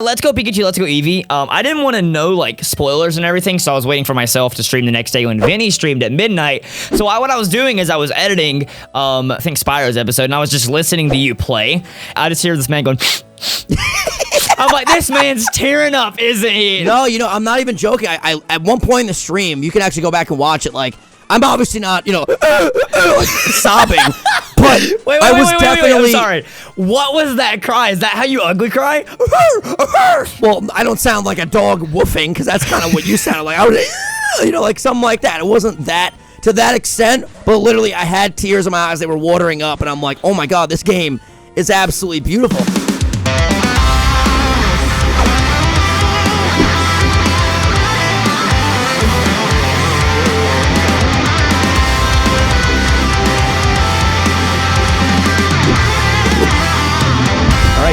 Let's Go Pikachu, Let's Go Eevee. I didn't want to know, like, spoilers and everything, so I was waiting for myself to stream the next day when Vinny streamed at midnight. So what I was doing is I was editing, I think, Spyro's episode, and I was just listening to you play. I just hear this man going... I'm like, this man's tearing up, isn't he? No, you know, I'm not even joking. I at one point in the stream, you can actually go back and watch it, like, I'm obviously not, you know, like, sobbing, but I was definitely... I'm sorry. What was that cry? Is that how you ugly cry? Well, I don't sound like a dog woofing, because that's kind of what you sounded like. I was, you know, like something like that. It wasn't that to that extent, but literally I had tears in my eyes. They were watering up, and I'm like, oh my god, this game is absolutely beautiful.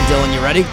Dylan, you ready?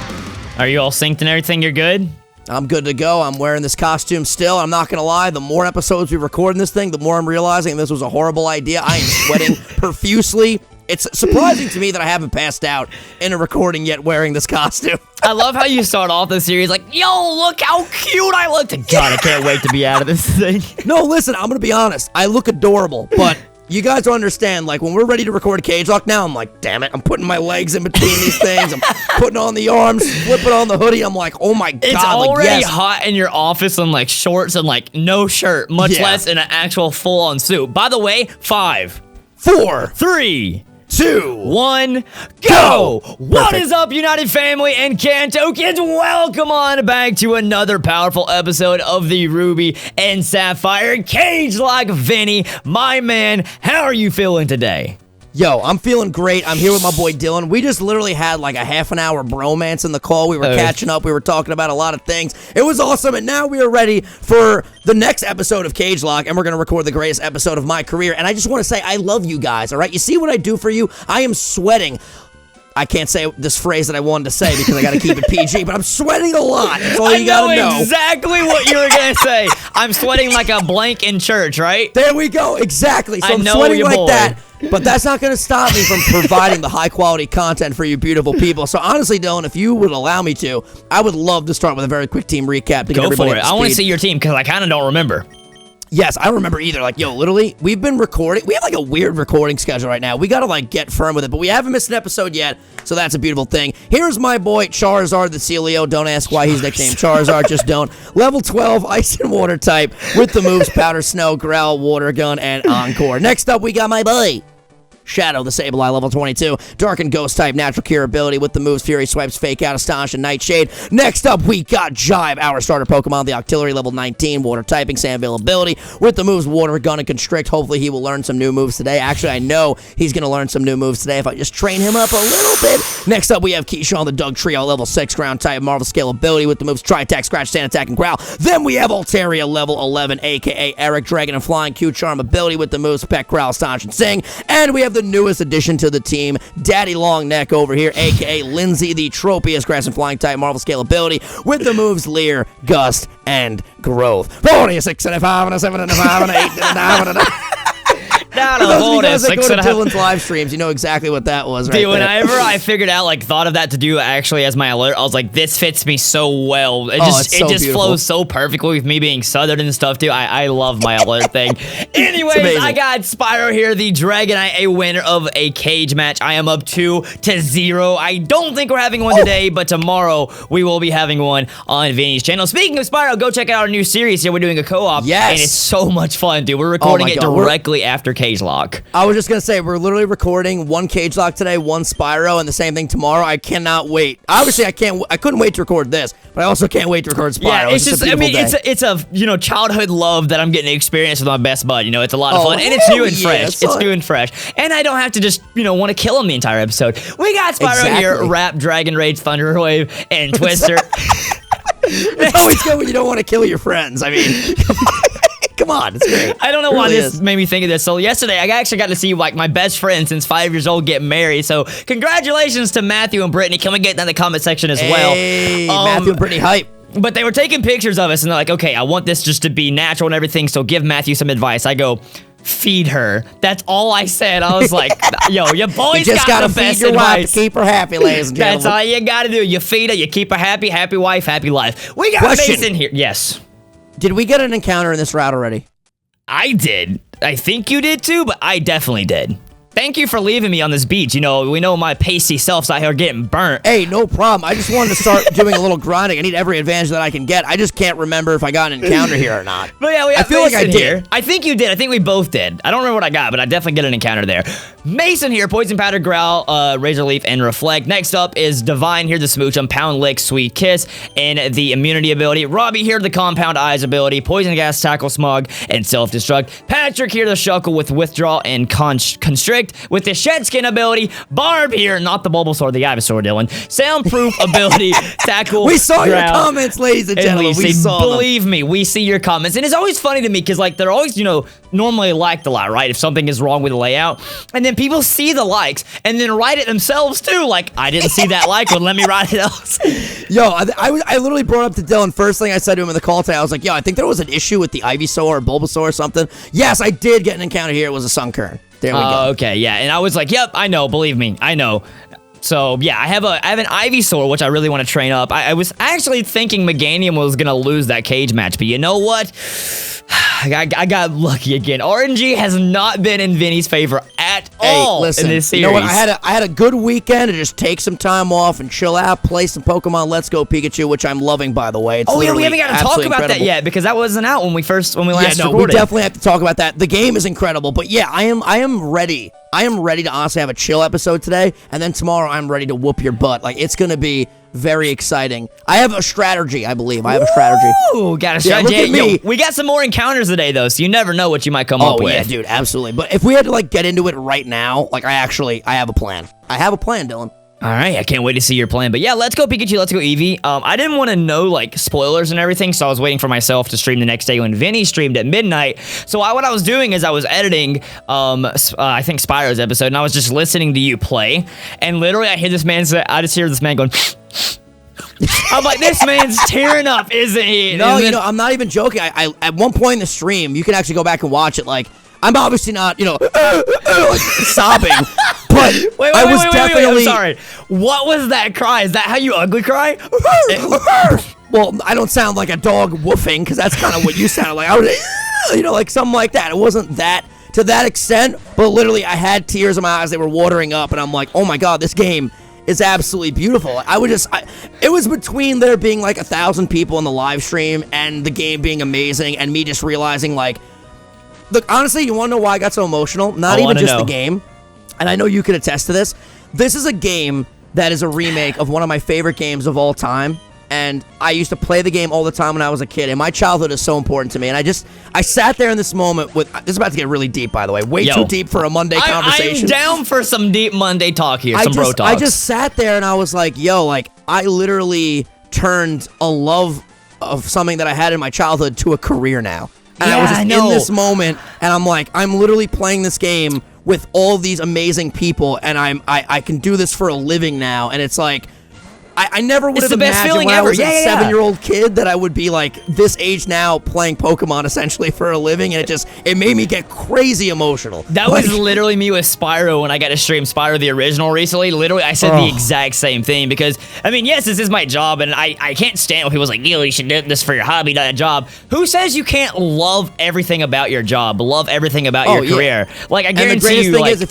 Are you all synced and everything? You're good? I'm good to go. I'm wearing this costume still. I'm not going to lie. The more episodes we record in this thing, the more I'm realizing this was a horrible idea. I am sweating profusely. It's surprising to me that I haven't passed out in a recording yet wearing this costume. I love how you start off the series like, yo, look how cute I look. God, I can't wait to be out of this thing. No, listen, I'm going to be honest. I look adorable, but... You guys don't understand, like, when we're ready to record Cagelocke now, I'm like, damn it, I'm putting my legs in between these things, I'm putting on the arms, flipping on the hoodie, I'm like, oh my god, it's already like, yes. hot in your office in, like, shorts and, like, no shirt, much less in an actual full-on suit. By the way, 5, 4, 3, 2, 1, go! What Perfect. is up, United family and Kanto kids? Welcome on back to another powerful episode of the Ruby and Sapphire Cagelocke. Vinny, my man, how are you feeling today? Yo, I'm feeling great. I'm here with my boy Dylan. We just literally had like a half an hour bromance in the call. We were catching up. We were talking about a lot of things. It was awesome, and now we are ready for the next episode of Cagelocke, and we're going to record the greatest episode of my career. And I just want to say I love you guys, all right? You see what I do for you? I am sweating. I can't say this phrase that I wanted to say because I got to keep it PG, but I'm sweating a lot. That's all you got to know. Exactly what you were going to say. I'm sweating like a blank in church, right? There we go. Exactly. So I I'm know sweating you, like boy. that. But that's not going to stop me from providing the high-quality content for you beautiful people. So honestly, Dylan, if you would allow me to, I would love to start with a very quick team recap to get everybody Go for it. I want to see your team because I kind of don't remember. Yes, I don't remember either. Like, yo, literally, we've been recording. We have, like, a weird recording schedule right now. We got to, like, get firm with it. But we haven't missed an episode yet, so that's a beautiful thing. Here's my boy, Charizard the Celio. Don't ask why he's nicknamed Charizard. Just don't. Level 12, Ice and Water type with the moves Powder Snow, Growl, Water Gun, and Encore. Next up, we got my boy, Shadow the Sableye, level 22. Dark and Ghost type, natural cure ability with the moves Fury Swipes, Fake Out, Astonish, and Nightshade. Next up, we got Jive, our starter Pokemon, the Octillery, level 19. Water typing, Sandville ability with the moves Water Gun and Constrict. Hopefully, he will learn some new moves today. Actually, I know he's going to learn some new moves today if I just train him up a little bit. Next up, we have Keyshawn, the Doug Trio, level 6. Ground type, Marvel Scale ability with the moves Tri-Attack, Scratch, Stand Attack, and Growl. Then we have Altaria, level 11, a.k.a. Eric, Dragon, and Flying Q-Charm ability with the moves Peck, Growl, Astonish, and Sing. And we have the newest addition to the team, Daddy Long Neck over here, a.k.a. Lindsay, the Tropius, Grass and Flying type, Marvel Scale ability with the moves Leer, Gust, and Growth. 4, 6, and a 5, and a 7, and a 5, and a 8, and a 9, and a 9. For those of you guys that go to Dylan's live streams, you know exactly what that was, right? Dude, whenever I figured out, like, thought of that to do actually as my alert, I was like, this fits me so well. It just flows so perfectly with me being Southern and stuff, too. I love my alert thing. Anyways, I got Spyro here, the Dragonite, a winner of a cage match. I am up 2-0. I don't think we're having one today, but tomorrow we will be having one on Vinny's channel. Speaking of Spyro, go check out our new series here. We're doing a co-op. Yes. And it's so much fun, dude. We're recording it directly after Cagelocke. I was just going to say, we're literally recording one Cagelocke today, one Spyro, and the same thing tomorrow. I cannot wait. Obviously, I couldn't wait to record this, but I also can't wait to record Spyro. Yeah, it's just, a beautiful day. it's a, you know, childhood love that I'm getting to experience with my best bud. You know, it's a lot of fun, and it's new and fresh. It's new and fresh. And I don't have to just, you know, want to kill him the entire episode. We got Spyro here, Rap, Dragon Rage, Thunder Wave, and Twister. It's always good when you don't want to kill your friends. I mean... Come on, it's great. I don't know why this made me think of this. So yesterday, I actually got to see like my best friend since 5 years old get married. So congratulations to Matthew and Brittany. Can we get that in the comment section as well? Hey, Matthew and Brittany hype. But they were taking pictures of us, and they're like, okay, I want this just to be natural and everything, so give Matthew some advice. I go, feed her. That's all I said. I was like, yo, your boy's you just got gotta the best feed your wife advice. to keep her happy, ladies and gentlemen. That's all you gotta do. You feed her, you keep her happy, happy wife, happy life. We got Question. Mason here. Yes. Did we get an encounter in this route already? I did. I think you did too, but I definitely did. Thank you for leaving me on this beach. You know, we know my pasty self's out here getting burnt. Hey, no problem. I just wanted to start doing a little grinding. I need every advantage that I can get. I just can't remember if I got an encounter here or not. But yeah, I feel like I here. did. I think you did. I think we both did. I don't remember what I got, but I definitely get an encounter there. Mason here, Poison Powder, Growl, Razor Leaf, and Reflect. Next up is Divine here, the Smoochum, Pound Lick, Sweet Kiss, and the Immunity ability. Robbie here, the Compound Eyes ability, Poison Gas, Tackle, Smog, and Self-Destruct. Patrick here, the Shuckle with Withdraw and Constrict, with the Shed Skin ability. Barb here, not the Bulbasaur, the Ivysaur, Dylan. Soundproof ability, Tackle, We saw your Growl, comments, ladies and gentlemen. We saw them. Believe me, we see your comments. And it's always funny to me because, like, they're always, you know, normally liked a lot, right? If something is wrong with the layout. And then people see the likes and then write it themselves, too. Like, I didn't see that like one. Let me write it else. Yo, I literally brought up to Dylan. First thing I said to him in the call today, I was like, yo, I think there was an issue with the Ivysaur or Bulbasaur or something. Yes, I did get an encounter here. It was a Sunkern. There we go. Okay, yeah. And I was like, yep, I know. Believe me, I know. So, yeah, I have an Ivysaur, which I really want to train up. I was actually thinking Meganium was going to lose that cage match, but you know what? I got lucky again. RNG has not been in Vinny's favor at all in this series. You know what? I had a good weekend to just take some time off and chill out, play some Pokemon Let's Go Pikachu, which I'm loving, by the way. It's we haven't got to talk about that yet because that wasn't out when we last recorded. We definitely have to talk about that. The game is incredible, but yeah, I am ready. I am ready to honestly have a chill episode today, and then tomorrow I'm ready to whoop your butt. Like, it's gonna be very exciting. I have a strategy, I believe. I have a strategy. Ooh, got a strategy. Look at me. Yo, we got some more encounters today, though, so you never know what you might come up with. Oh, yeah, dude, absolutely. But if we had to, like, get into it right now, like, I have a plan. I have a plan, Dylan. All right, I can't wait to see your plan. But yeah, let's go Pikachu, let's go Eevee. I didn't want to know, like, spoilers and everything, so I was waiting for myself to stream the next day when Vinny streamed at midnight. So what I was doing is I was editing, I think, Spyro's episode, and I was just listening to you play. And literally, I just hear this man going... I'm like, this man's tearing up, isn't he? No, you know, I'm not even joking. I at one point in the stream, you can actually go back and watch it, like... I'm obviously not, you know, like sobbing, but I was definitely... I'm sorry. What was that cry? Is that how you ugly cry? Well, I don't sound like a dog woofing, because that's kind of what you sounded like. I was, you know, like something like that. It wasn't that to that extent, but literally I had tears in my eyes. They were watering up, and I'm like, oh my God, this game is absolutely beautiful. It was between there being like 1,000 people in the live stream and the game being amazing, and me just realizing, like, look, honestly, you want to know why I got so emotional? Not even just the game, and I know you could attest to this. This is a game that is a remake of one of my favorite games of all time, and I used to play the game all the time when I was a kid, and my childhood is so important to me, and I sat there in this moment with... This is about to get really deep, by the way. Way too deep for a Monday conversation. I'm down for some deep Monday talk here, bro talk. I just sat there, and I was like, yo, like, I literally turned a love of something that I had in my childhood to a career now. And I was just in this moment, and I'm like, I'm literally playing this game with all these amazing people, and I can do this for a living now, and it's like, I never would have imagined when I was a 7-year-old kid that I would be like this age now playing Pokemon essentially for a living, and it made me get crazy emotional. That was literally me with Spyro when I got to stream Spyro the original recently. Literally, I said the exact same thing because, I mean, yes, this is my job, and I can't stand when people's like, yo, you should do this for your hobby, not a job. Who says you can't love everything about your job, love everything about your career? Like, I guarantee you, and the greatest thing is,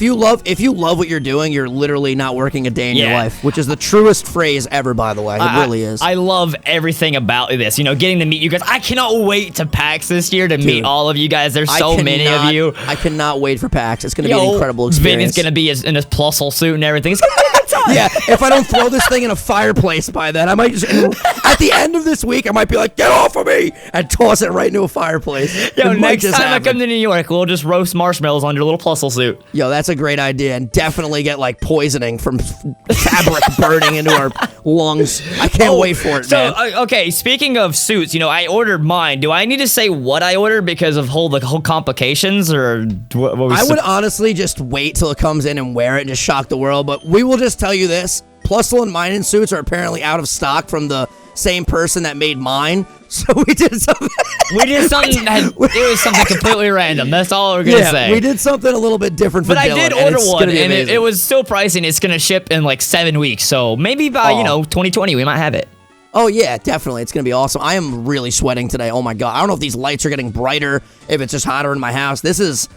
if you love what you're doing, you're literally not working a day in your life, which is the truest phrase ever, by the way. It really is. I love everything about this. You know, getting to meet you guys. I cannot wait to PAX this year to meet all of you guys. There's so many of you. I cannot wait for PAX. It's going to be an incredible experience. Vin is going to be in his Plusle suit and everything. It's going to be a good time. Yeah, if I don't throw this thing in a fireplace by then, I might just... At the end of this week, I might be like, get off of me! And toss it right into a fireplace. Yo, next time I come to New York, we'll just roast marshmallows on your little Plusle suit. Yo, that's a great idea. And definitely get, like, poisoning from fabric burning into our lungs. I can't wait for it, man. Okay, speaking of suits, you know, I ordered mine. Do I need to say what I ordered because of the whole complications, or what was I would honestly just wait till it comes in and wear it and just shock the world, but we will just tell you this. Plusle and Minen suits are apparently out of stock from the same person that made mine, so we did something. We did something it was something completely random. That's all we're gonna say. We did something a little bit different for Dylan. But I did order one, and it was still pricey, and it's gonna ship in like 7 weeks. So maybe by 2020 we might have it. Oh, yeah, definitely. It's going to be awesome. I am really sweating today. Oh, my God. I don't know if these lights are getting brighter, if it's just hotter in my house. This is...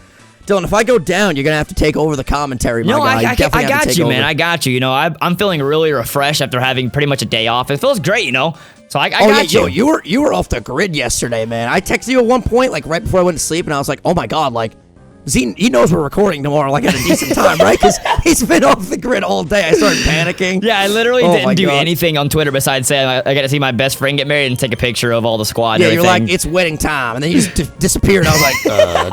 Dylan, if I go down, you're going to have to take over the commentary, my guy. I got you, man. I got you. You know, I'm feeling really refreshed after having pretty much a day off. It feels great, you know? So I got you. Yo, you were off the grid yesterday, man. I texted you at one point, like, right before I went to sleep, and I was like, oh, my God, like... He knows we're recording tomorrow, like, at a decent time, right? Because he's been off the grid all day. I started panicking. Yeah, I literally didn't do anything on Twitter besides saying I got to see my best friend get married and take a picture of all the squad. Yeah, you're like, it's wedding time, and then you just disappeared. I was like,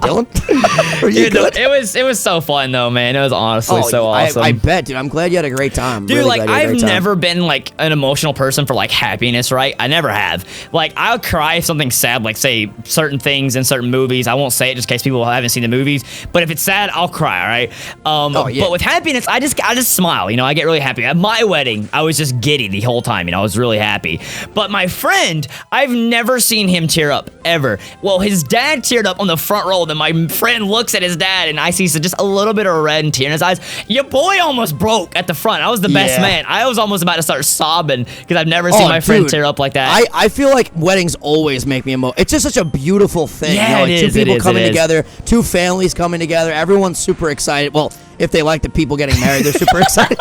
Dylan, are you good? It was so fun though, man. It was honestly so awesome. I bet, dude. I'm glad you had a great time. Dude, really I've never been like an emotional person for like happiness, right? I never have. Like I'll cry if something's sad, like say certain things in certain movies. I won't say it just in case people haven't seen the movies, but if it's sad, I'll cry, all right? But with happiness, I just smile, you know? I get really happy. At my wedding, I was just giddy the whole time, you know? I was really happy. But my friend, I've never seen him tear up, ever. Well, his dad teared up on the front row, then my friend looks at his dad, and I see just a little bit of red and tear in his eyes. Your boy almost broke at the front. I was the best man. I was almost about to start sobbing, because I've never seen my friend tear up like that. I feel like weddings always make me emotional. It's just such a beautiful thing. Yeah, you know, like two people coming together, two families coming together. Everyone's super excited. Well, if they like the people getting married, they're super excited.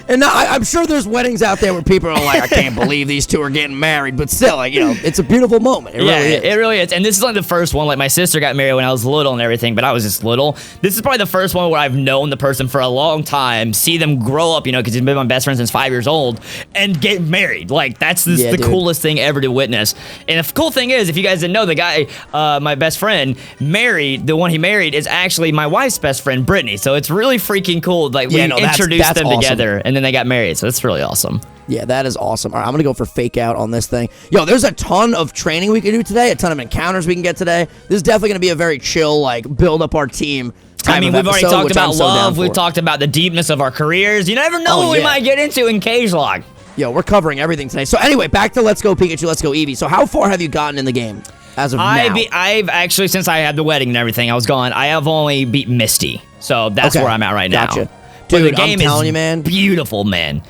And now, I'm sure there's weddings out there where people are like, I can't believe these two are getting married. But still, like, you know, it's a beautiful moment. It really is. And this is like the first one. Like, my sister got married when I was little and everything, but I was just little. This is probably the first one where I've known the person for a long time, see them grow up, you know, because he's been my best friend since 5 years old, and get married. Like, that's the coolest thing ever to witness. And the cool thing is, if you guys didn't know, the guy, my best friend, the one he married is actually my wife's best friend, Brittany. So it's really freaking cool. Like, we introduced them together, and then they got married. So it's really awesome. Yeah, that is awesome. All right, I'm going to go for fake out on this thing. Yo, there's a ton of training we can do today, a ton of encounters we can get today. This is definitely going to be a very chill, like, build up our team. I mean, we've already talked about love. We've talked about the deepness of our careers. You never know what we might get into in Cagelocke. Yo, we're covering everything today. So anyway, back to Let's Go Pikachu, Let's Go Eevee. So how far have you gotten in the game as of now? I've actually, since I had the wedding and everything, I was gone. I have only beat Misty. So that's where I'm at right now. Gotcha. Dude, the game I'm telling you, man. Beautiful, man.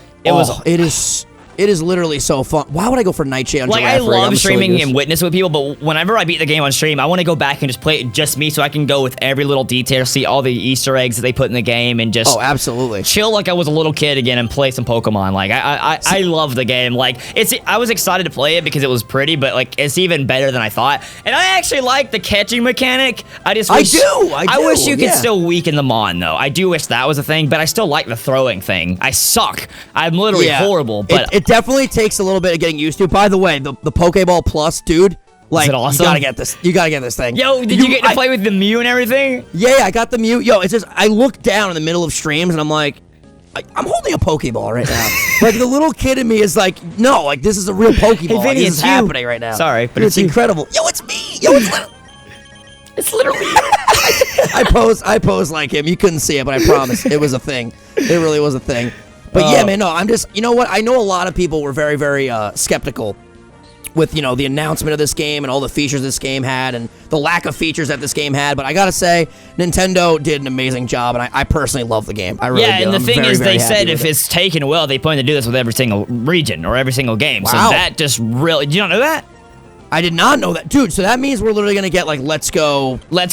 It is literally so fun. Why would I go for Nightshade on Like, I love streaming and witness with people, but whenever I beat the game on stream, I want to go back and just play it just me so I can go with every little detail, see all the Easter eggs that they put in the game, and just absolutely chill like I was a little kid again and play some Pokemon. Like, I love the game. Like, I was excited to play it because it was pretty, but like, it's even better than I thought. And I actually like the catching mechanic. I wish you could still weaken them on, though. I do wish that was a thing, but I still like the throwing thing. I suck. I'm literally horrible, but it definitely takes a little bit of getting used to. By the way, the Pokeball Plus, dude, like, is it awesome? You gotta get this. You gotta get this thing. Yo, did you get to play with the Mew and everything? Yeah, I got the Mew. Yo, it's just, I look down in the middle of streams and I'm like, I'm holding a Pokeball right now. Like, the little kid in me is like, no, like, this is a real Pokeball. Hey, Vinny, this is happening right now. Sorry, but it's incredible. Yo, it's me. Yo, it's literally I pose like him. You couldn't see it, but I promise it was a thing. It really was a thing. But yeah, man, no, I'm just, you know what? I know a lot of people were very, very skeptical with, you know, the announcement of this game and all the features this game had and the lack of features that this game had. But I gotta say, Nintendo did an amazing job, and I personally love the game. I really do. Yeah, and the thing is, they said if it's taken well, they plan to do this with every single region or every single game. Wow. So that just really, did you not know that? I did not know that. Dude, so that means we're literally going to get, like, Let's Go, like,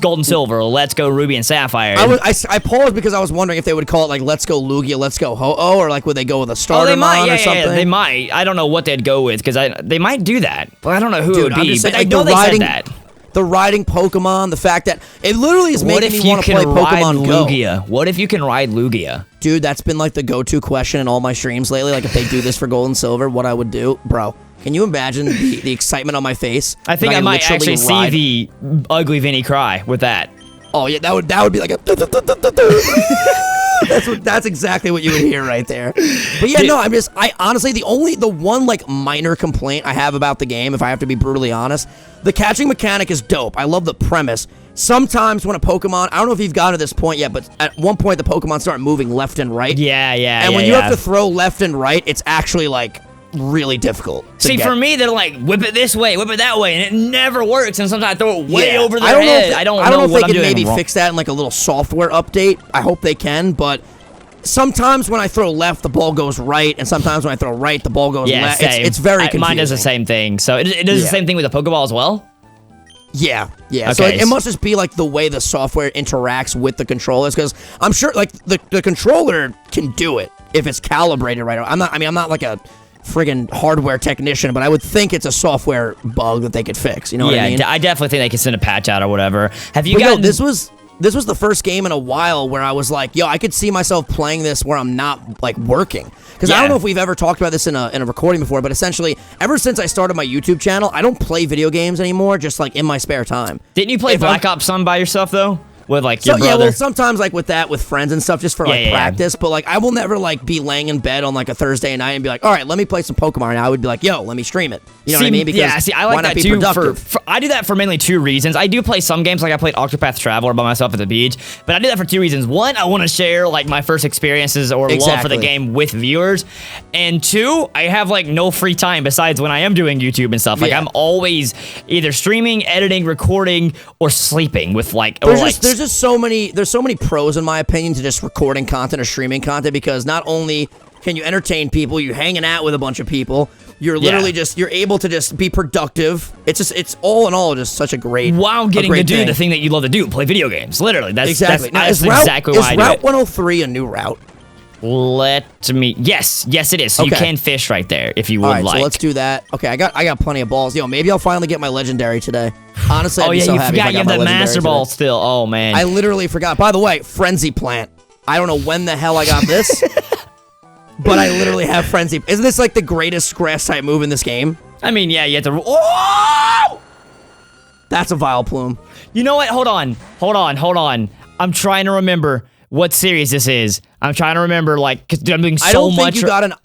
Gold and Silver, or Let's Go Ruby and Sapphire. I paused because I was wondering if they would call it, like, Let's Go Lugia, Let's Go Ho-Oh, or, like, would they go with a starter mon or something? Yeah, they might. I don't know what they'd go with, because they might do that. But I don't know who it would be, but I know they said that. The riding Pokemon, the fact that it literally is making me want to play Pokemon Go. Lugia? What if you can ride Lugia? Dude, that's been, like, the go-to question in all my streams lately. Like, if they do this for Gold and Silver, what I would do. Bro. Can you imagine the excitement on my face? I think I might actually see the ugly Vinny cry with that. Oh yeah, that would be like a. That's exactly what you would hear right there. But yeah, no, I honestly the one like minor complaint I have about the game, if I have to be brutally honest, the catching mechanic is dope. I love the premise. Sometimes when a Pokemon, I don't know if you've gotten to this point yet, but at one point the Pokemon start moving left and right. Yeah. And when you have to throw left and right, it's actually like really difficult. See, for me, they're like, whip it this way, whip it that way, and it never works. And sometimes I throw it way over their head. I don't know if they can maybe fix that in like a little software update. I hope they can, but sometimes when I throw left, the ball goes right, and sometimes when I throw right, the ball goes left. It's very confusing. Mine does the same thing. So it does the same thing with the Pokeball as well? Yeah. Okay. So it must just be like the way the software interacts with the controllers, because I'm sure like the controller can do it if it's calibrated right. I'm not like a friggin' hardware technician, but I would think it's a software bug that they could fix. You know what I mean? Yeah, I definitely think they can send a patch out or whatever. Have you guys? This was the first game in a while where I was like, yo, I could see myself playing this where I'm not like working. Because I don't know if we've ever talked about this in a recording before, but essentially, ever since I started my YouTube channel, I don't play video games anymore, just like in my spare time. Didn't you play Black Ops Sun by yourself though? With like your brother? Yeah, well, sometimes like with friends and stuff, just for like practice. But like, I will never like be laying in bed on like a Thursday night and be like, all right, let me play some Pokemon. And I would be like, yo, let me stream it. You know what I mean? Because I like that too. I do that for mainly 2 reasons. I do play some games, like I played Octopath Traveler by myself at the beach, but I do that for 2 reasons. 1, I want to share like my first experiences or love for the game with viewers, and 2, I have like no free time besides when I am doing YouTube and stuff. Like I'm always either streaming, editing, recording, or sleeping with like. There's so many pros in my opinion to just recording content or streaming content, because not only can you entertain people, you're hanging out with a bunch of people, you're literally you're able to just be productive. It's all in all just such a great while getting to do the thing that you love to do, play video games. Literally, that's exactly why I do it. Is Route 103 a new route? Yes, it is. So you can fish right there if you would like. So let's do that. Okay, I got plenty of balls. Yo, maybe I'll finally get my legendary today. Honestly, I'd be so happy if I got my legendary today. Oh yeah, you forgot you have that master ball still. Oh man, I literally forgot. By the way, Frenzy Plant. I don't know when the hell I got this, but I literally have Frenzy. Isn't this like the greatest grass type move in this game? I mean, yeah, you have to. Oh! That's a Vileplume. You know what? Hold on. I'm trying to remember what series this is. I'm trying to remember, like, because I'm doing so much.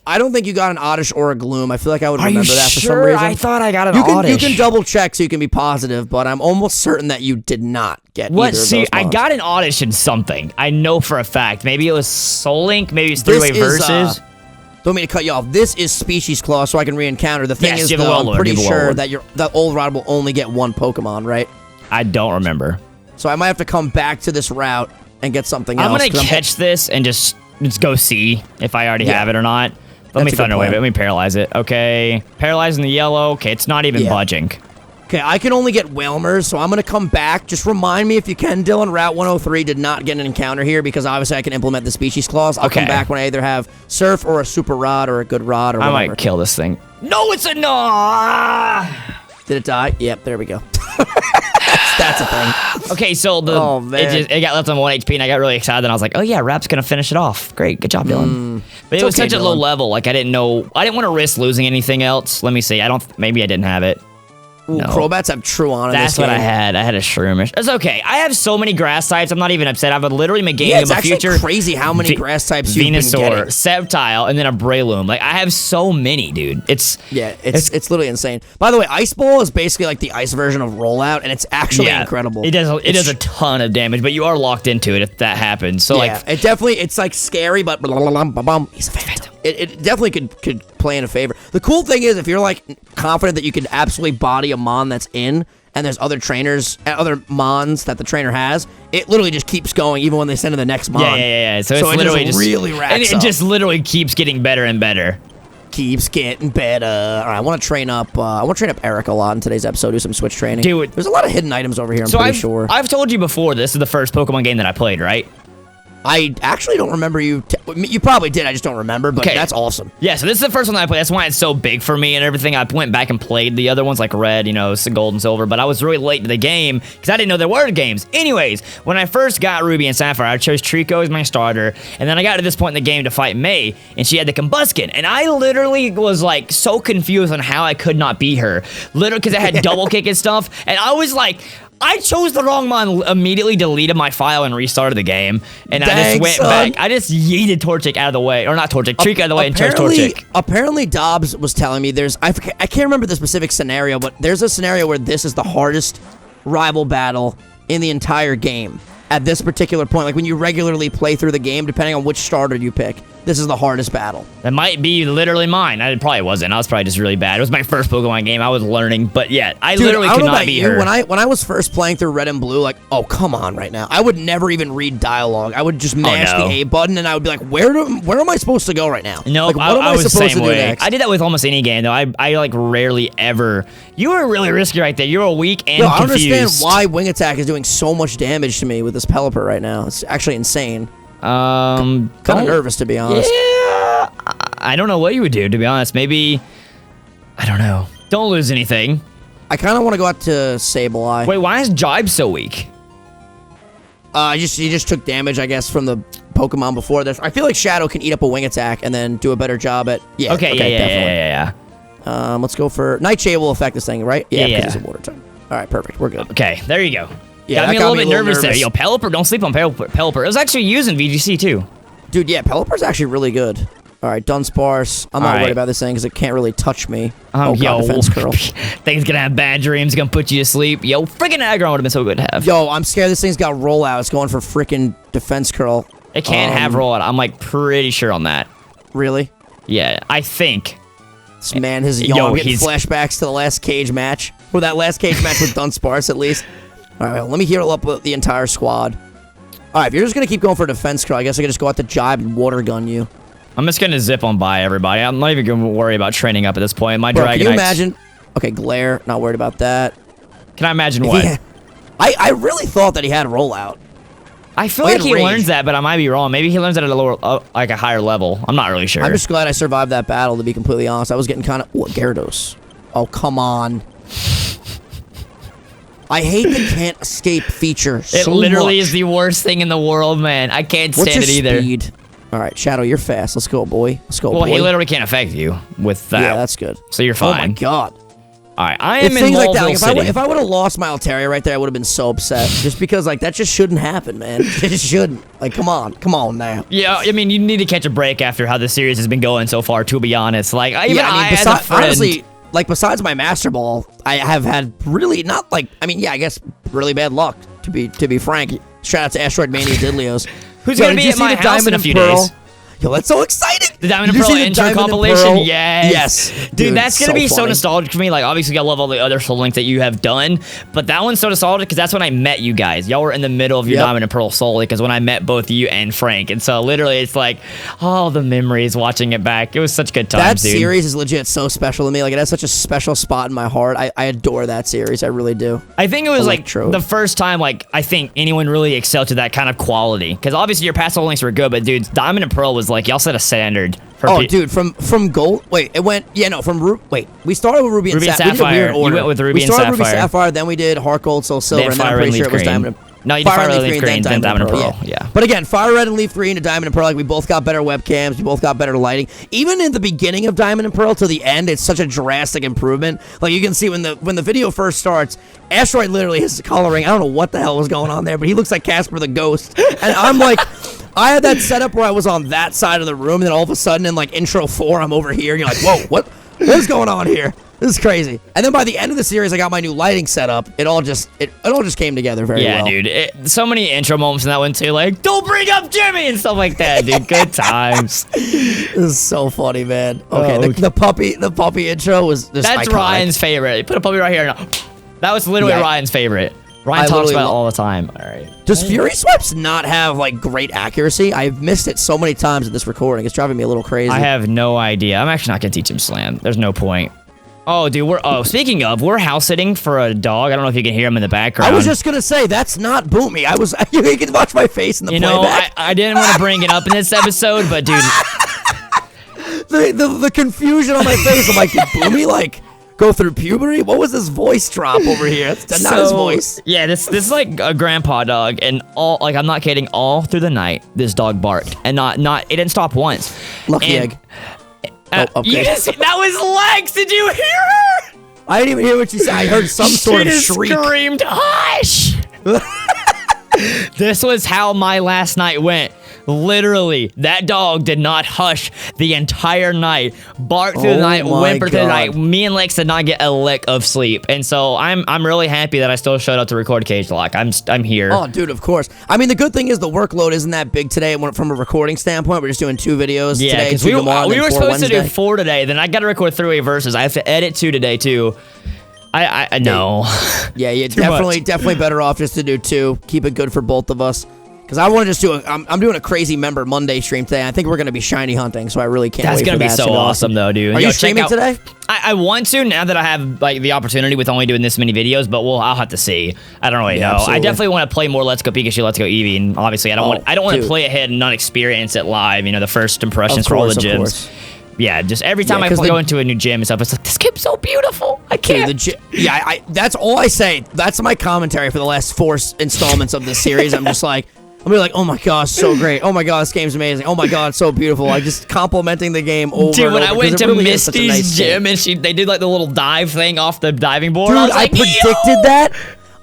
I don't think you got an Oddish or a Gloom. I feel like I would remember that for some reason. I thought I got an Oddish. You can double check so you can be positive, but I'm almost certain that you did not get either of those mons. I got an Oddish in something. I know for a fact. Maybe it was Soul Link. Maybe it's 3-way versus. Don't mean to cut you off. This is Species Claw, so I can re-encounter. The thing is, though, I'm pretty sure that old route will only get 1 Pokemon, right? I don't remember. So I might have to come back to this route and get something else. I'm gonna catch this and just go see if I already have it or not. Let me Thunder Wave it. Let me paralyze it. Okay, paralyzing the yellow. Okay, it's not even budging. Okay, I can only get Whalmers, so I'm gonna come back. Just remind me if you can, Dylan. Route 103 did not get an encounter here because obviously I can implement the Species Clause. I'll come back when I either have Surf or a Super Rod or a good Rod or whatever. I might kill this thing. No, it's a no. Did it die? Yep, there we go. That's a thing. Okay, so it got left on 1 HP, and I got really excited, and I was like, oh yeah, Rap's gonna finish it off. Great, good job, Dylan. But it was such a low level, like I didn't want to risk losing anything else. Let me see, maybe I didn't have it. Ooh, no. Crobats have Truon in this game. That's what I had. I had a Shroomish. It's okay. I have so many grass types. I'm not even upset. I would literally make game in the future. It's crazy how many grass types you've been getting. Venusaur, Sceptile, and then a Breloom. Like, I have so many, dude. It's literally insane. By the way, Ice Ball is basically like the ice version of Rollout, and it's actually incredible. It does a ton of damage, but you are locked into it if that happens. So it's like scary, but he's a phantom. It definitely could play in a favor. The cool thing is, if you're like confident that you can absolutely body a mon that's in, and there's other trainers, other mons that the trainer has, it literally just keeps going even when they send to the next mon. Yeah. So it's literally just really racks up. And it just literally keeps getting better and better. Keeps getting better. All right, I want to train up. Eric a lot in today's episode. Do some switch training. Dude, there's a lot of hidden items over here. I'm pretty sure. I've told you before. This is the first Pokemon game that I played, right? I actually don't remember you. You probably did. I just don't remember, but that's awesome. Yeah, so this is the first one that I played. That's why it's so big for me and everything. I went back and played the other ones like Red, Gold and Silver, but I was really late to the game because I didn't know there were games. Anyways, when I first got Ruby and Sapphire, I chose Trico as my starter, and then I got to this point in the game to fight May, and she had the Combuskin, and I literally was like so confused on how I could not beat her. Literally, because I had double kick and stuff, and I was like, I chose the wrong mon, immediately deleted my file and restarted the game, and I just went back. I just yeeted Torchic out of the way, or not Torchic, Trico out of the way and chose Torchic. Apparently, Dobbs was telling me I can't remember the specific scenario, but there's a scenario where this is the hardest rival battle in the entire game at this particular point. Like when you regularly play through the game, depending on which starter you pick, this is the hardest battle. That might be literally mine. It probably wasn't. I was probably just really bad. It was my first Pokemon game. I was learning, but yeah, I literally could not beat her. When I was first playing through Red and Blue, like, oh, come on right now. I would never even read dialogue. I would just mash the A button, and I would be like, where am I supposed to go right now? No, like, what am I supposed to do next? I did that with almost any game, though. I like rarely ever. You were really risky right there. You were weak and confused. I don't understand why Wing Attack is doing so much damage to me with this Pelipper right now. It's actually insane. Kind of nervous, to be honest. Yeah, I don't know what you would do, to be honest. Maybe, I don't know. Don't lose anything. I kind of want to go out to Sableye. Wait, why is Jibe so weak? He just took damage, I guess, from the Pokemon before this. I feel like Shadow can eat up a Wing Attack and then do a better job at... Yeah, okay, yeah. Let's go for... Nightshade will affect this thing, right? Yeah, because it's a water type. All right, perfect. We're good. Okay, there you go. Yeah, got me a little bit nervous there. Yo, Pelipper, don't sleep on Pelipper. It was actually used in VGC, too. Dude, yeah, Pelipper's actually really good. All right, Dunsparce. I'm not worried about this thing because it can't really touch me. Yo, defense curl. Thing's gonna have bad dreams, gonna put you to sleep. Yo, freaking Aggron would have been so good to have. Yo, I'm scared this thing's got rollout. It's going for freaking defense curl. It can't have rollout. I'm like pretty sure on that. Really? Yeah, I think. This man has getting flashbacks to the last cage match. Or that last cage match with Dunsparce, at least. All right, well, let me heal up the entire squad. All right, if you're just going to keep going for defense curl, I guess I can just go out to Jibe and water gun you. I'm just going to zip on by everybody. I'm not even going to worry about training up at this point. My Dragonite. Can you imagine? Okay, Glare, not worried about that. Can I imagine what? I really thought that he had rollout. I feel like he learns that, but I might be wrong. Maybe he learns that at a lower, like a higher level. I'm not really sure. I'm just glad I survived that battle, to be completely honest. I was getting kind of... Ooh, Gyarados. Oh, come on. I hate the can't escape feature so much. It literally is the worst thing in the world, man. I can't stand it either. Speed? All right, Shadow, you're fast. Let's go, boy. Let's go, boy. Well, he literally can't affect you with that. Yeah, that's good. So you're fine. Oh, my God. All right, I am in Mulville City. If I would have lost my Altaria right there, I would have been so upset. Just because, like, that just shouldn't happen, man. It just shouldn't. Like, come on now. Yeah, I mean, you need to catch a break after how the series has been going so far, to be honest. Like, as a friend... Honestly, like, besides my Master Ball, I have had really not, like... I mean, yeah, I guess really bad luck, to be frank. Shout out to Asteroid Mania Diddlios. Who's going to be at my house in a few days? Yo, that's so exciting! The Diamond and Pearl intro compilation? Yes. Dude, that's going to be so nostalgic for me. Like, obviously, I love all the other Soul Links that you have done, but that one's so nostalgic because that's when I met you guys. Y'all were in the middle of your Diamond and Pearl Soul Link because when I met both you and Frank. And so, literally, it's like, all the memories watching it back. It was such good times, dude. That series is legit so special to me. Like, it has such a special spot in my heart. I adore that series. I really do. I think it was, like, the first time, like, I think anyone really excelled to that kind of quality. Because, obviously, your past Soul Links were good, but, dude, Diamond and Pearl was, like, y'all set a standard. Dude, from Gold. Wait, it went. Yeah, no, from wait. We started with Ruby and Sapphire. We did a weird order. You went with Ruby and Sapphire. We started Ruby Sapphire, then we did Heart Gold, Soul Silver, and then I'm pretty sure it was Diamond. No, you did Fire Red, Leaf Green, then Diamond and Pearl. Yeah. But again, Fire Red and Leaf Green to Diamond and Pearl, like we both got better webcams, we both got better lighting. Even in the beginning of Diamond and Pearl to the end, it's such a drastic improvement. Like you can see when the video first starts, Asteroid literally is coloring. I don't know what the hell was going on there, but he looks like Casper the Ghost. And I'm like, I had that setup where I was on that side of the room, and then all of a sudden in like intro 4, I'm over here, and you're like, whoa, what is going on here? This is crazy. And then by the end of the series, I got my new lighting set up. It all just came together very well. Yeah, dude. So many intro moments in that one too. Like, don't bring up Jimmy and stuff like that, dude. Good times. This is so funny, man. Okay, the puppy intro was just That's iconic. Ryan's favorite. Put a puppy right here. No. That was literally Ryan's favorite. Ryan talks about it all the time. All right. Does Fury Swipes not have like great accuracy? I've missed it so many times in this recording. It's driving me a little crazy. I have no idea. I'm actually not gonna teach him Slam. There's no point. Oh, dude, speaking of, we're house sitting for a dog. I don't know if you can hear him in the background. I was just gonna say, that's not Boomy. You can watch my face in the playback. You know, I didn't want to bring it up in this episode, but dude. the confusion on my face, I'm like, did Boomy, like, go through puberty? What was this voice drop over here? That's not his voice. Yeah, this is like a grandpa dog, and I'm not kidding, all through the night, this dog barked, and it didn't stop once. Lucky egg. Okay. That was Lex. Did you hear her? I didn't even hear what she said. I heard some sort of shriek. She screamed, hush! This was how my last night went. Literally, that dog did not hush the entire night. Barked through the night, whimpered through the night. Me and Lex did not get a lick of sleep. And so I'm really happy that I still showed up to record Cagelocke. I'm here. Oh, dude, of course. I mean, the good thing is the workload isn't that big today from a recording standpoint. We're just doing 2 videos today. Yeah, because we were supposed to do 4 today. Then I got to record 3 verses. I have to edit 2 today, too. I know. Yeah, definitely better off just to do 2. Keep it good for both of us. Because I want to just do I'm doing a crazy Member Monday stream today. I think we're going to be shiny hunting, so I really can't wait for that. That's going to be so awesome, though, dude. Are you streaming today? I want to now that I have like the opportunity with only doing this many videos, but I'll have to see. I don't really know. Absolutely. I definitely want to play more Let's Go Pikachu, Let's Go Eevee, and obviously I don't want to play ahead and not experience it live. You know, the first impressions for all the gyms. Yeah, just every time I go into a new gym and stuff, it's like, this game's so beautiful. I can't. Dude, that's all I say. That's my commentary for the last 4 installments of this series. I'm just like, I'll be like, oh my gosh, so great. Oh my god, this game's amazing. Oh my god, it's so beautiful. Like, just complimenting the game over and over. Dude, when I went to Misty's gym and they did like the little dive thing off the diving board, dude, I predicted that.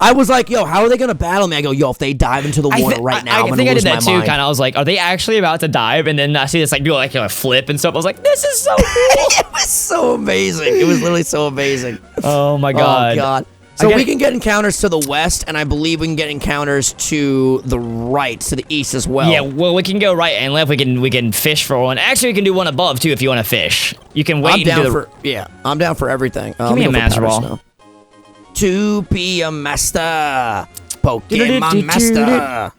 I was like, yo, how are they going to battle me? I go, yo, if they dive into the water right now, I'm going to lose my mind. I think I did that too, kind of. I was like, are they actually about to dive? And then I see this like do like a flip and stuff. I was like, this is so cool. It was so amazing. It was literally so amazing. Oh my god. Oh god. So we can get encounters to the west, and I believe we can get encounters to the right, to the east as well. Yeah, well, we can go right and left. We can fish for one. Actually, we can do one above too if you want to fish. You can wait. I'm down for everything. Give me a master ball. To be a master, Pokemon master.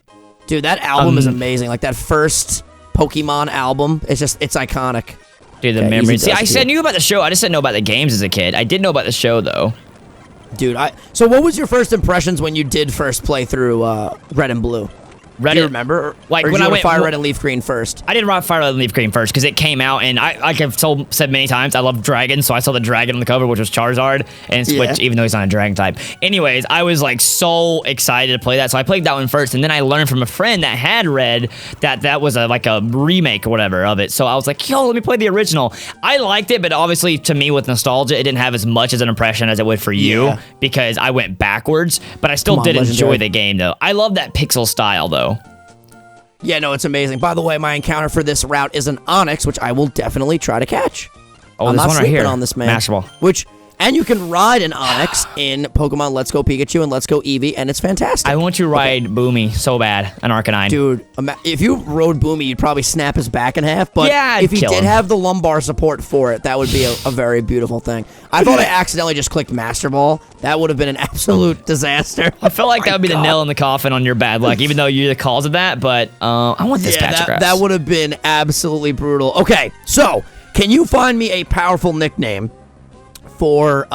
Dude, that album is amazing. Like that first Pokemon album, it's iconic. Dude, the memories. See, I knew about the show. I just didn't know about the games as a kid. I did know about the show though. Dude, so what was your first impressions when you did first play through Red and Blue? Do you remember? Like or when did you I went Fire Red and Leaf Green first? I did Fire Red and Leaf Green first because it came out, and like I've said many times, I love dragons, so I saw the dragon on the cover, which was Charizard, and which even though he's not a dragon type. Anyways, I was like so excited to play that, so I played that one first, and then I learned from a friend that had Red that was like a remake or whatever of it. So I was like, yo, let me play the original. I liked it, but obviously to me with nostalgia, it didn't have as much as an impression as it would for you because I went backwards. But I still did enjoy the game though. I love that pixel style though. Yeah, no, it's amazing. By the way, my encounter for this route is an Onix, which I will definitely try to catch. Oh, I'm this not one right here. on this, man. Master Ball. And you can ride an Onix in Pokemon Let's Go Pikachu and Let's Go Eevee, and it's fantastic. I want to ride Boomy so bad, an Arcanine. Dude, if you rode Boomy, you'd probably snap his back in half, but if he did have the lumbar support for it, that would be a very beautiful thing. I thought I accidentally just clicked Master Ball. That would have been an absolute disaster. I felt like that would be the nail in the coffin on your bad luck, even though you're the cause of that, but I want this patch of grass. That would have been absolutely brutal. Okay, so can you find me a powerful nickname for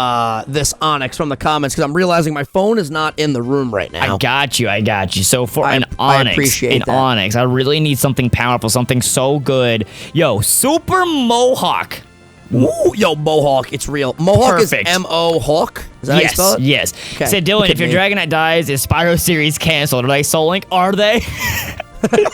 this Onix from the comments, because I'm realizing my phone is not in the room right now. I got you. So for an Onix, I really need something powerful, something so good. Yo, Super Mohawk. Ooh, yo, Mohawk, it's real. Mohawk Perfect. is M-O-Hawk? Is that how you spell it? Yes. Okay. Said Dylan, if your Dragonite dies, is Spyro series canceled? Are they Soul Link? Are they?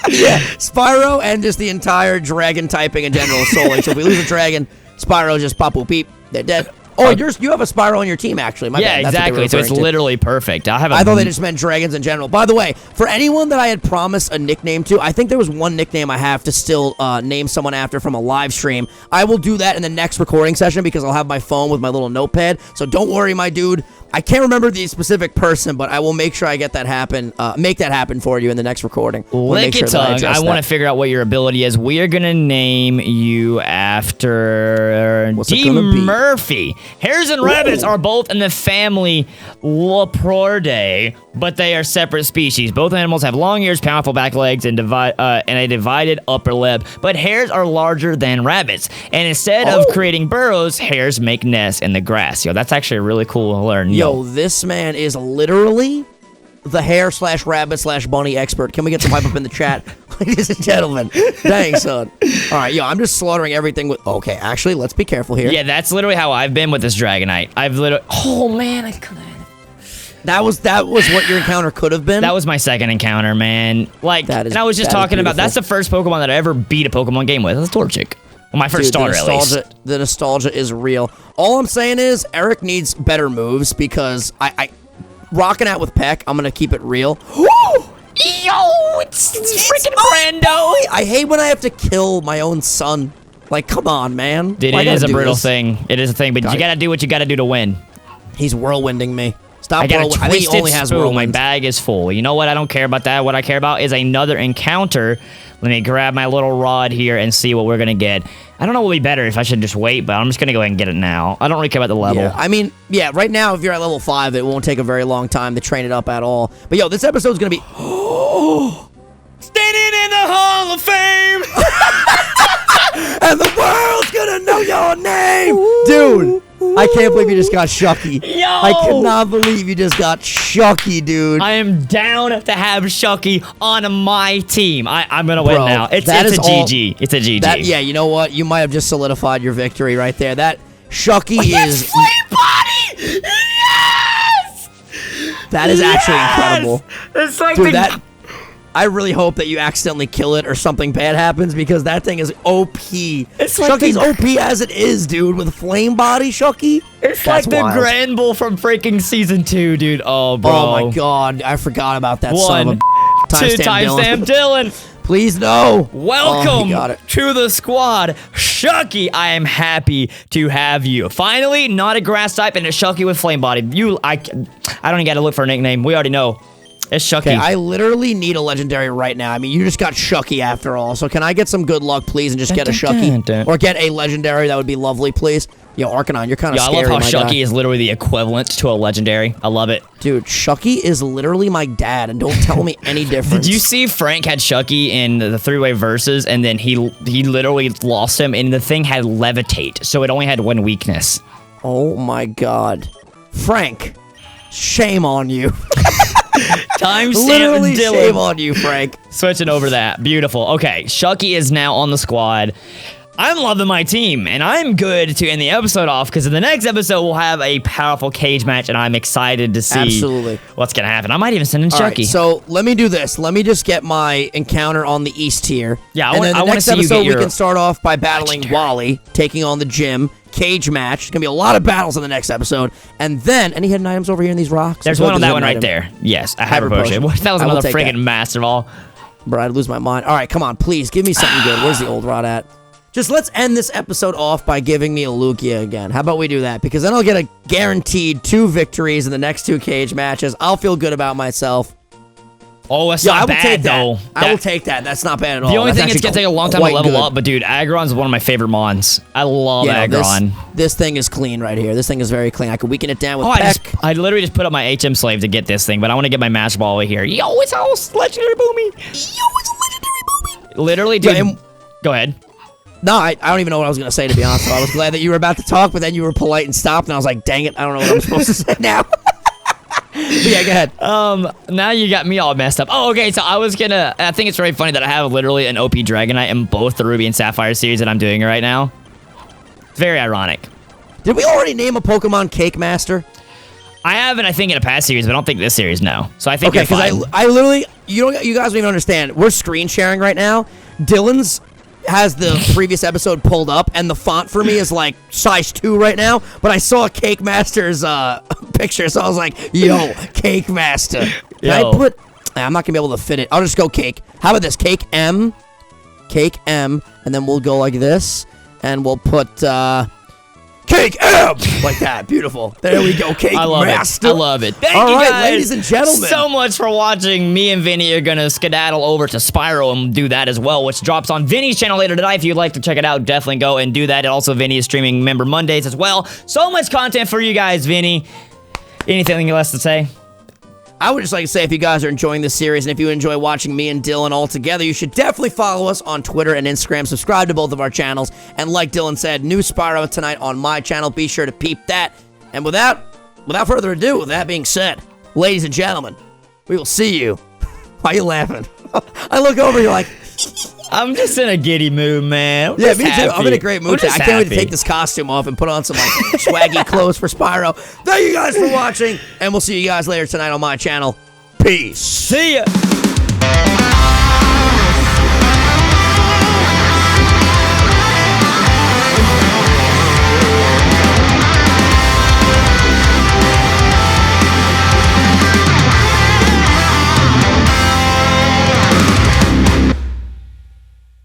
Yeah, Spyro and just the entire dragon typing in general is Soul Link. So if we lose a dragon, Spyro just pop boop beep, they're dead. Oh, you have a Spyro on your team, actually. My bad. Exactly. So it's literally perfect. I thought they just meant dragons in general. By the way, for anyone that I had promised a nickname to, I think there was one nickname I have to still name someone after from a live stream. I will do that in the next recording session because I'll have my phone with my little notepad. So don't worry, my dude. I can't remember the specific person, but I will make sure I get that happen. Make that happen for you in the next recording. Lick it, tongue. I want to figure out what your ability is. We are gonna name you after D. Murphy. Hares and rabbits are both in the family Lepordae, but they are separate species. Both animals have long ears, powerful back legs, and a divided upper lip. But hares are larger than rabbits, and instead of creating burrows, hares make nests in the grass. Yo, that's actually really cool to learn. Yo, this man is literally the hare/rabbit/bunny expert. Can we get some hype up in the chat? Ladies and gentlemen. Dang, son. All right, yo, I'm just slaughtering everything with... Okay, actually, let's be careful here. Yeah, that's literally how I've been with this Dragonite. I've literally... Oh, man, I could have... That was what your encounter could have been? That was my second encounter, man. Like, and I was just talking about... That's the first Pokemon that I ever beat a Pokemon game with. That's Torchic. Well, my first starter, at least. The nostalgia is real. All I'm saying is Eric needs better moves because I rocking out with Peck, I'm going to keep it real. Yo! it's freaking Brando. I hate when I have to kill my own son. Like, come on, man. Dude, it is a brutal thing. It is a thing, but you gotta do what you gotta do to win. He's whirlwinding me. Stop. I got a I think he only has spoon. My bag is full. You know what? I don't care about that. What I care about is another encounter. Let me grab my little rod here and see what we're gonna get. I don't know what would be better if I should just wait, but I'm just gonna go ahead and get it now. I don't really care about the level. Yeah, I mean, yeah, right now, if you're at level 5, it won't take a very long time to train it up at all. But yo, this episode's gonna be... Standing in the Hall of Fame! And the world's gonna know your name! Dude, I can't believe you just got Shucky. Yo! I cannot believe you just got Shucky, dude. I am down to have Shucky on my team. I'm gonna win now. It's a GG. It's a GG. Yeah, you know what? You might have just solidified your victory right there. That Shucky is... Flame Body! Yes! That is actually incredible. It's like dude, I really hope that you accidentally kill it or something bad happens because that thing is OP. Shucky's OP as it is, dude, with Flame Body Shucky. It's like the Grand Bull from freaking Season 2, dude. Oh, bro. Oh, my God. I forgot about that son of a... Timestamp Dylan. Please, no. Welcome to the squad. Shucky, I am happy to have you. Finally, not a grass type and a Shucky with Flame Body. I don't even got to look for a nickname. We already know. It's Shucky. Okay, I literally need a legendary right now. I mean, you just got Shucky after all. So can I get some good luck, please, and just get a Shucky? Or get a legendary? That would be lovely, please. Yo, Arcanine, you're kind of scary, I love how Shucky is literally the equivalent to a legendary. I love it. Dude, Shucky is literally my dad, and don't tell me any difference. Did you see Frank had Shucky in the three-way versus, and then he literally lost him, and the thing had Levitate, so it only had one weakness. Oh, my God. Frank, shame on you. Timestamp Dylan. Shame on you, Frank. Switching over that. Beautiful. Okay, Shucky is now on the squad. I'm loving my team, and I'm good to end the episode off, because in the next episode, we'll have a powerful cage match, and I'm excited to see what's going to happen. I might even send in Shucky. Right, so let me do this. Let me just get my encounter on the East tier. Yeah, I want to see you get your... we can start off by battling legendary. Wally, taking on the gym. Cage match. There's going to be a lot of battles in the next episode. And then, any hidden items over here in these rocks? There's one on that one right there. Yes, a Hyper Potion. That was another friggin' master ball. Bro, I'd lose my mind. All right, come on, please. Give me something good. Where's the old rod at? Just let's end this episode off by giving me a Lugia again. How about we do that? Because then I'll get a guaranteed 2 victories in the next 2 cage matches. I'll feel good about myself. Oh, that's not bad, though. I will take that. That's not bad at all. The only thing is going to take a long time to level up, but dude, Aggron's one of my favorite mons. I love Aggron. This thing is clean right here. This thing is very clean. I could weaken it down with Peck. I literally just put up my HM slave to get this thing, but I want to get my Master Ball over here. Yo, it's all legendary Boomy. Yo, it's a legendary Boomy. Literally, dude. Go ahead. No, I don't even know what I was going to say, to be honest. So I was glad that you were about to talk, but then you were polite and stopped, and I was like, dang it, I don't know what I'm supposed to say now. But yeah, go ahead. Now you got me all messed up. Oh, okay, so I think it's very funny that I have literally an OP Dragonite in both the Ruby and Sapphire series that I'm doing right now. It's very ironic. Did we already name a Pokemon Cake Master? I haven't, I think, in a past series, but I don't think this series, no. So I think okay, because I literally, you guys don't even understand. We're screen sharing right now. Dylan's has the previous episode pulled up, and the font for me is like size 2 right now, but I saw Cake Master's picture, so I was like, yo, Cake Master. Can I put... I'm not going to be able to fit it. I'll just go Cake. How about this? Cake M, and then we'll go like this, and we'll put... Cake M! Like that. Beautiful. There we go. Cake Master. I love it. Thank you guys ladies and gentlemen, so much for watching. Me and Vinny are going to skedaddle over to Spyro and do that as well, which drops on Vinny's channel later tonight. If you'd like to check it out, definitely go and do that. And also, Vinny is streaming Member Mondays as well. So much content for you guys, Vinny. Anything else to say? I would just like to say, if you guys are enjoying this series and if you enjoy watching me and Dylan all together, you should definitely follow us on Twitter and Instagram. Subscribe to both of our channels. And like Dylan said, new Spyro tonight on my channel. Be sure to peep that. And without further ado, with that being said, ladies and gentlemen, we will see you. Why are you laughing? I look over, you're like... I'm just in a giddy mood, man. Yeah, me too. I'm in a great mood. I can't wait to take this costume off and put on some like swaggy clothes for Spyro. Thank you guys for watching, and we'll see you guys later tonight on my channel. Peace. See ya.